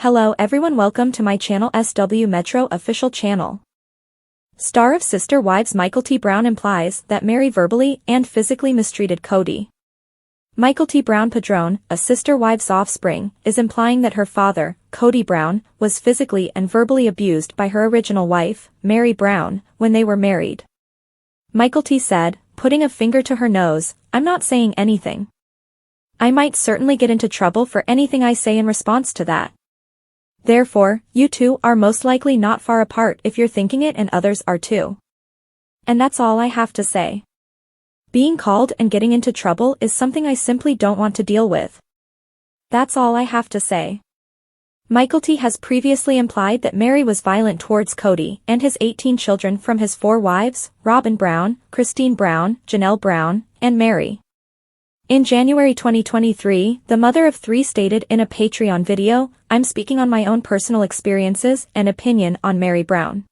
Hello everyone, welcome to my channel SW Metro official channel. Star of Sister Wives Michael T. Brown implies that Mary verbally and physically mistreated Kody. Michael T. Brown Padrone, a Sister Wives' offspring, is implying that her father, Kody Brown, was physically and verbally abused by her original wife, Mary Brown, when they were married. Michael T. said, putting a finger to her nose, "I'm not saying anything. I might certainly get into trouble for anything I say in response to that. Therefore, you two are most likely not far apart if you're thinking it and others are too. And that's all I have to say. Being called and getting into trouble is something I simply don't want to deal with. That's all I have to say." Michael T. has previously implied that Mary was violent towards Kody and his 18 children from his 4 wives, Robyn Brown, Christine Brown, Janelle Brown, and Mary. In January 2023, the mother of 3 stated in a Patreon video, "I'm speaking on my own personal experiences and opinion on Mary Brown.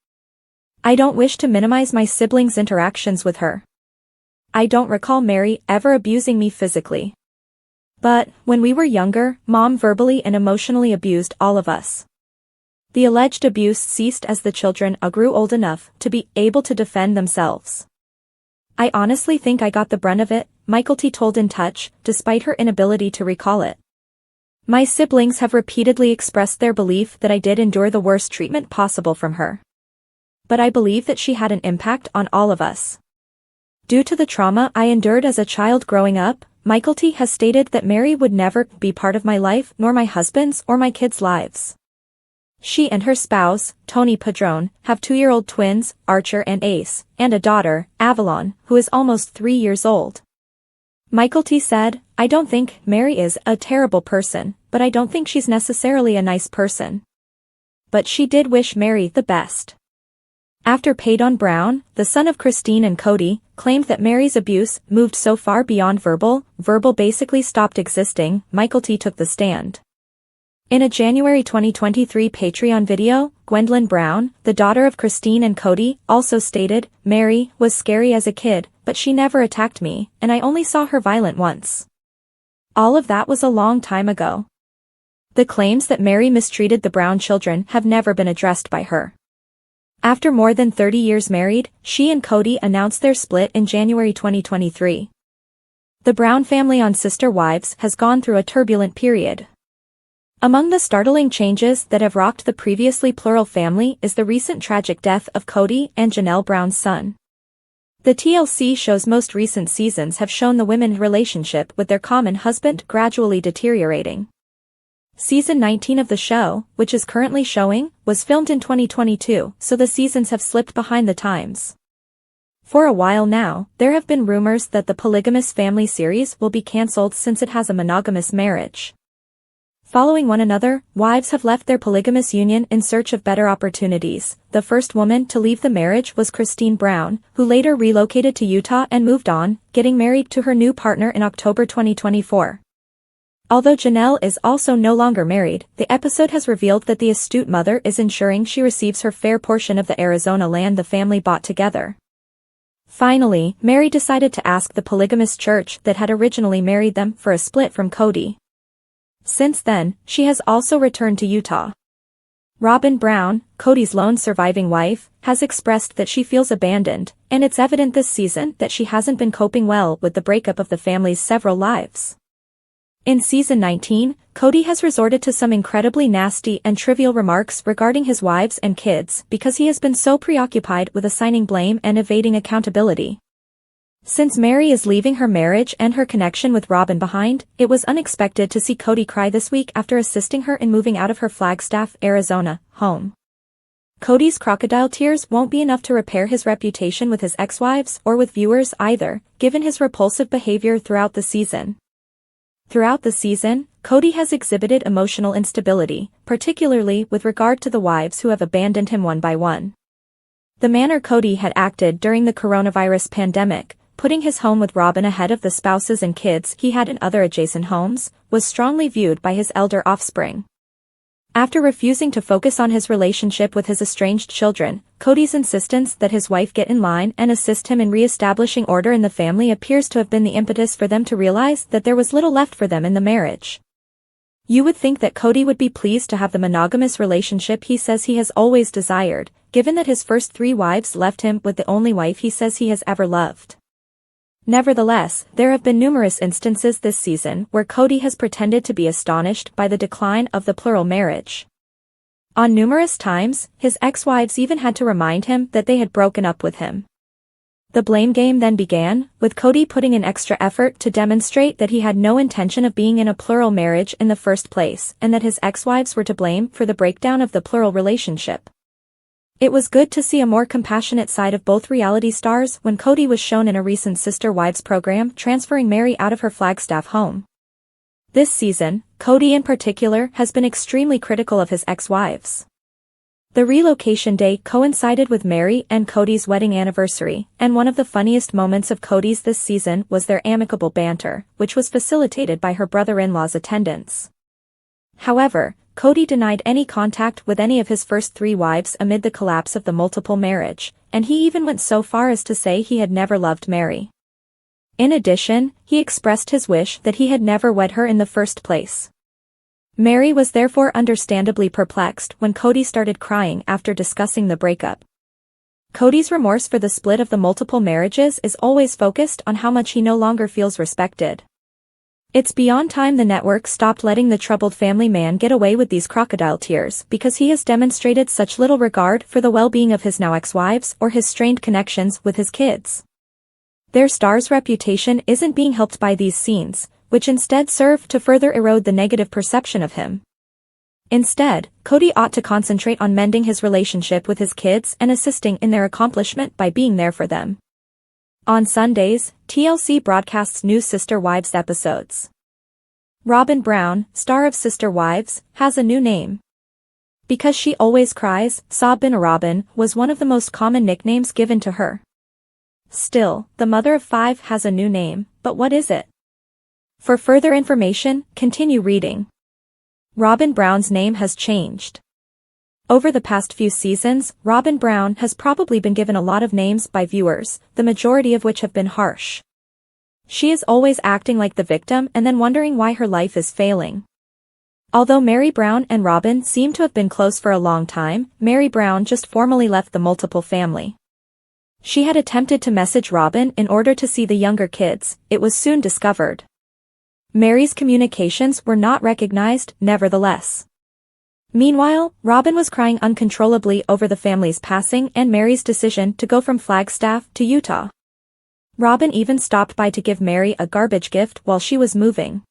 I don't wish to minimize my siblings' interactions with her. I don't recall Mary ever abusing me physically. But, when we were younger, Mom verbally and emotionally abused all of us. The alleged abuse ceased as the children grew old enough to be able to defend themselves. I honestly think I got the brunt of it," Michael T. told In Touch, despite her inability to recall it. "My siblings have repeatedly expressed their belief that I did endure the worst treatment possible from her. But I believe that she had an impact on all of us. Due to the trauma I endured as a child growing up," Michael T. has stated that Mary would never be part of my life nor my husband's or my kids' lives. She and her spouse, Tony Padrone, have 2-year-old twins, Archer and Ace, and a daughter, Avalon, who is almost 3 years old. Michael T. said, "I don't think Mary is a terrible person, but I don't think she's necessarily a nice person. But she did wish Mary the best." After Kody Brown, the son of Christine and Kody, claimed that Mary's abuse moved so far beyond verbal basically stopped existing, Michael T. took the stand. In a January 2023 Patreon video, Gwendolyn Brown, the daughter of Christine and Kody, also stated, "Mary was scary as a kid, but she never attacked me, and I only saw her violent once. All of that was a long time ago." The claims that Mary mistreated the Brown children have never been addressed by her. After more than 30 years married, she and Kody announced their split in January 2023. The Brown family on Sister Wives has gone through a turbulent period. Among the startling changes that have rocked the previously plural family is the recent tragic death of Kody and Janelle Brown's son. The TLC show's most recent seasons have shown the women's relationship with their common husband gradually deteriorating. Season 19 of the show, which is currently showing, was filmed in 2022, so the seasons have slipped behind the times. For a while now, there have been rumors that the polygamous family series will be cancelled since it has a monogamous marriage. Following one another, wives have left their polygamous union in search of better opportunities. The first woman to leave the marriage was Christine Brown, who later relocated to Utah and moved on, getting married to her new partner in October 2024. Although Janelle is also no longer married, the episode has revealed that the astute mother is ensuring she receives her fair portion of the Arizona land the family bought together. Finally, Mary decided to ask the polygamous church that had originally married them for a split from Kody. Since then, she has also returned to Utah. Robyn Brown, Kody's lone surviving wife, has expressed that she feels abandoned, and it's evident this season that she hasn't been coping well with the breakup of the family's several lives. In season 19, Kody has resorted to some incredibly nasty and trivial remarks regarding his wives and kids because he has been so preoccupied with assigning blame and evading accountability. Since Mary is leaving her marriage and her connection with Robyn behind, it was unexpected to see Kody cry this week after assisting her in moving out of her Flagstaff, Arizona, home. Kody's crocodile tears won't be enough to repair his reputation with his ex-wives or with viewers either, given his repulsive behavior throughout the season. Throughout the season, Kody has exhibited emotional instability, particularly with regard to the wives who have abandoned him one by one. The manner Kody had acted during the coronavirus pandemic, putting his home with Robyn ahead of the spouses and kids he had in other adjacent homes, was strongly viewed by his elder offspring. After refusing to focus on his relationship with his estranged children, Kody's insistence that his wife get in line and assist him in re-establishing order in the family appears to have been the impetus for them to realize that there was little left for them in the marriage. You would think that Kody would be pleased to have the monogamous relationship he says he has always desired, given that his first 3 wives left him with the only wife he says he has ever loved. Nevertheless, there have been numerous instances this season where Kody has pretended to be astonished by the decline of the plural marriage. On numerous times, his ex-wives even had to remind him that they had broken up with him. The blame game then began, with Kody putting in extra effort to demonstrate that he had no intention of being in a plural marriage in the first place and that his ex-wives were to blame for the breakdown of the plural relationship. It was good to see a more compassionate side of both reality stars when Kody was shown in a recent Sister Wives program transferring Meri out of her Flagstaff home. This season, Kody in particular has been extremely critical of his ex-wives. The relocation day coincided with Meri and Kody's wedding anniversary, and one of the funniest moments of Kody's this season was their amicable banter, which was facilitated by her brother-in-law's attendance. However, Kody denied any contact with any of his first 3 wives amid the collapse of the multiple marriage, and he even went so far as to say he had never loved Meri. In addition, he expressed his wish that he had never wed her in the first place. Meri was therefore understandably perplexed when Kody started crying after discussing the breakup. Kody's remorse for the split of the multiple marriages is always focused on how much he no longer feels respected. It's beyond time the network stopped letting the troubled family man get away with these crocodile tears because he has demonstrated such little regard for the well-being of his now ex-wives or his strained connections with his kids. Their star's reputation isn't being helped by these scenes, which instead serve to further erode the negative perception of him. Instead, Kody ought to concentrate on mending his relationship with his kids and assisting in their accomplishment by being there for them. On Sundays, TLC broadcasts new Sister Wives episodes. Robyn Brown, star of Sister Wives, has a new name. Because she always cries, Sobbin' Robyn was one of the most common nicknames given to her. Still, the mother of 5 has a new name, but what is it? For further information, continue reading. Robyn Brown's name has changed. Over the past few seasons, Robyn Brown has probably been given a lot of names by viewers, the majority of which have been harsh. She is always acting like the victim and then wondering why her life is failing. Although Meri Brown and Robyn seem to have been close for a long time, Meri Brown just formally left the multiple family. She had attempted to message Robyn in order to see the younger kids. It was soon discovered. Meri's communications were not recognized, nevertheless. Meanwhile, Robyn was crying uncontrollably over the family's passing and Meri's decision to go from Flagstaff to Utah. Robyn even stopped by to give Meri a garbage gift while she was moving.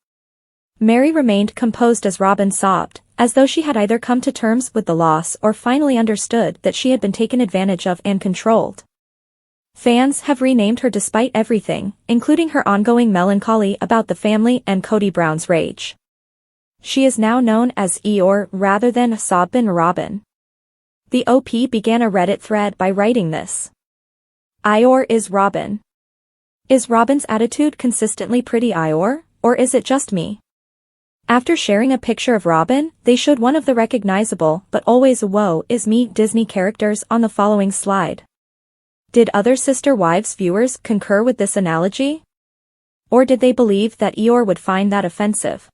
Meri remained composed as Robyn sobbed, as though she had either come to terms with the loss or finally understood that she had been taken advantage of and controlled. Fans have renamed her despite everything, including her ongoing melancholy about the family and Kody Brown's rage. She is now known as Eeyore rather than Sobbin' Robyn. The OP began a Reddit thread by writing this. Eeyore is Robyn. Is Robyn's attitude consistently pretty Eeyore, or is it just me? After sharing a picture of Robyn, they showed one of the recognizable but always woe is me Disney characters on the following slide. Did other Sister Wives viewers concur with this analogy? Or did they believe that Eeyore would find that offensive?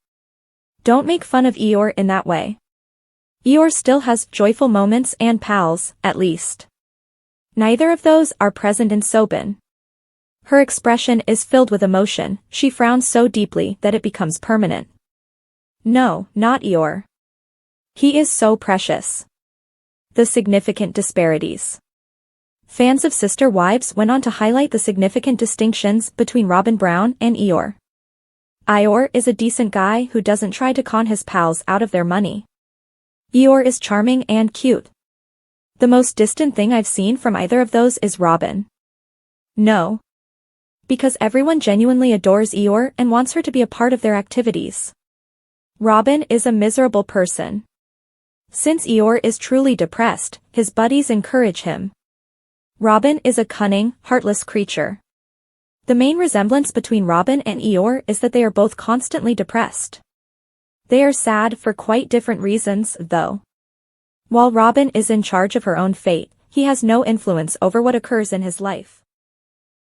Don't make fun of Eeyore in that way. Eeyore still has joyful moments and pals, at least. Neither of those are present in Sobbin. Her expression is filled with emotion, she frowns so deeply that it becomes permanent. No, not Eeyore. He is so precious. The significant disparities. Fans of Sister Wives went on to highlight the significant distinctions between Robyn Brown and Eeyore. Eeyore is a decent guy who doesn't try to con his pals out of their money. Eeyore is charming and cute. The most distant thing I've seen from either of those is Robyn. No. Because everyone genuinely adores Eeyore and wants her to be a part of their activities. Robyn is a miserable person. Since Eeyore is truly depressed, his buddies encourage him. Robyn is a cunning, heartless creature. The main resemblance between Robyn and Eeyore is that they are both constantly depressed. They are sad for quite different reasons, though. While Robyn is in charge of her own fate, he has no influence over what occurs in his life.